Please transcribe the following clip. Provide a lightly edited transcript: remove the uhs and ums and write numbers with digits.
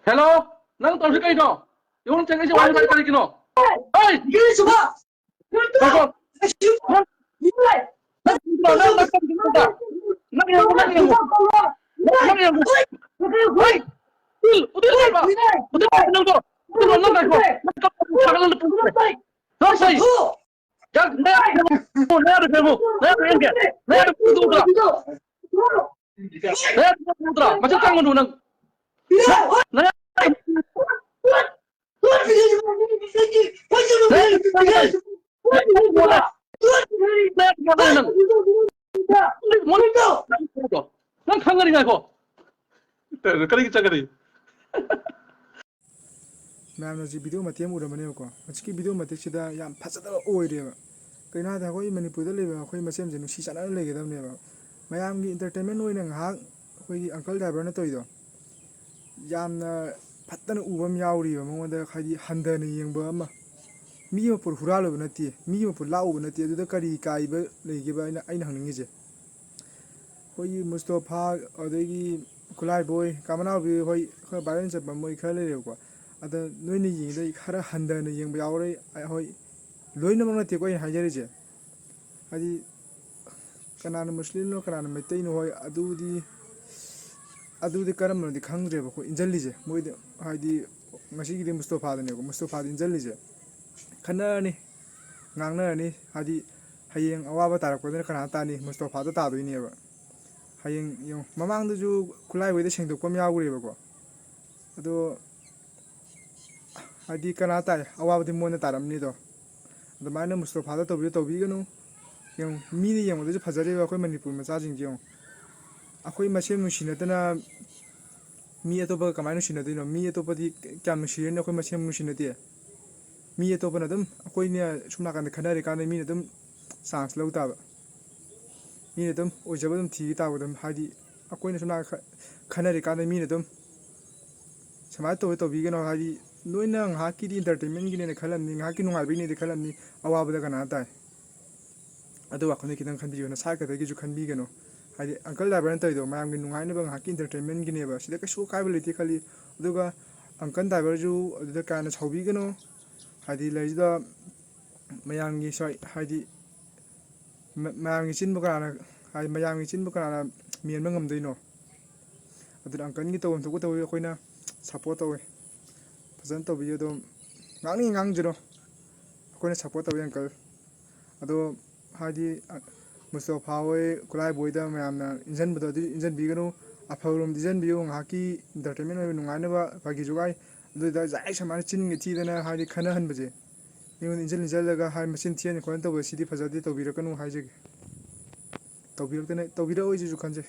Hello, nang tao si kayo no? Yung cengkeh si wali balik kino. Hey, Gini coba. Bako. Nang Gini. nang yang Hey, udah apa? Udah nang to. Udah nang ko. Nang ko sagal lu. Nang sai. Jag na na ada kamu. Na ada yang ke. Na ada putra. Na ada putra. Macam kang mundu nang. Na nang khangari nga ko. Kari chagari. Ma'am video मत उरमनेको हजिकी video मतेक्सीदा याम फजदब ओइरेबा कइना दा कोई मणिपुर लेबा कोई मसेम जे नुसी चाना लेगेदबनेबा मयामगी entertainment ओइना ngahak कोई uncle driver न तोइदो यामना फत्तना उबम याउरिबा मंगोदा खादि हंदना येंगबा अमा मी मपुर हुरालबा नति मी मपुर लाउबा नति अदुदा करी काइबा लेगेबा आइना हंगनिंगिजे कोई मुस्तफा अदगी खुलाई बॉय कामनाबी होय ख बायन चबा मोय ख लेरेको अद नोइने यिंगदे खरा हंदना यिंगबा यावरे होय लोइनमक नते कोइ हाइजरिजे हादि कनाना मुस्लिम नो कनाना मैतै नो होय अदुदी करमनदि खंग्रेबा को इंजलिजे मोइदे हादि ngasiगidi मुस्तफादनेको मुस्तफादि इंजलिजे खनानि ngangnani hadi hayeng awaaba tarakpodena kana tani मुस्तफादा तादोइनेबा hayeng yo mamangdaju khulai boide sengdokpam yaugrebako ado hadi kana tai awabdi mona taramni do adamaina मुस्तफादा तौबीगनु yung mini yang wadu fajariba akhoi manipur macha jing jong akhoi masem nusinatana mi atoba kamai nusinadino mi atoba di kyam nusirene akhoi masem nusinate mi atoba na dum akhoi ne sumna kan khanari kan mi ne dum chance lau ta ba mi ne dum ojaba dum thi ta dum hadi akhoi ne sumna khanari kan mi ne dum samai to bigano hadi noina ngaki di entertainment gi ne khalam ni ngaki nungai bi ne de khalam ni awaba da kana tai अदो वाखने किदं खनबियो ना साइ कदे गिजु खनबिगनो हादि uncle driver नतइदो मायामगि नुंगाइने बंग hockey entertainment गिनेबा सिदा कसु काइबो लेति खाली अदुगा uncle driver जु अदुदा काना छौबिगनो हादि लैजिदा मयामगि सय हादि मयामगि चिनबो काना हादि मयामगि चिनबो काना मेनबा ngमदैनो अदुदा अंकल गि तौन थोको तौय अखोइना सपोर्ट तौय फजन तौबियो दो ngang ni ngang jiro अखोइना सपोर्ट तौय अंकल अदो हादि मुस्तफा होय खुलाई बोइदा मैमना इंजन बदो इंजन बिगनो अफरोम डिजन बियो ngaki entertainment होय नुंगाइनबा बागि जुगाइ दुदा जाय समाने चिनगि थिदना हादि खना हनबजे निउ इंजन जलगा हाय मसिन थियन खोन तब सिदि फजदि तौबिरकनु हायजे तौबिरकने तौबिरा ओइ जु खनजे।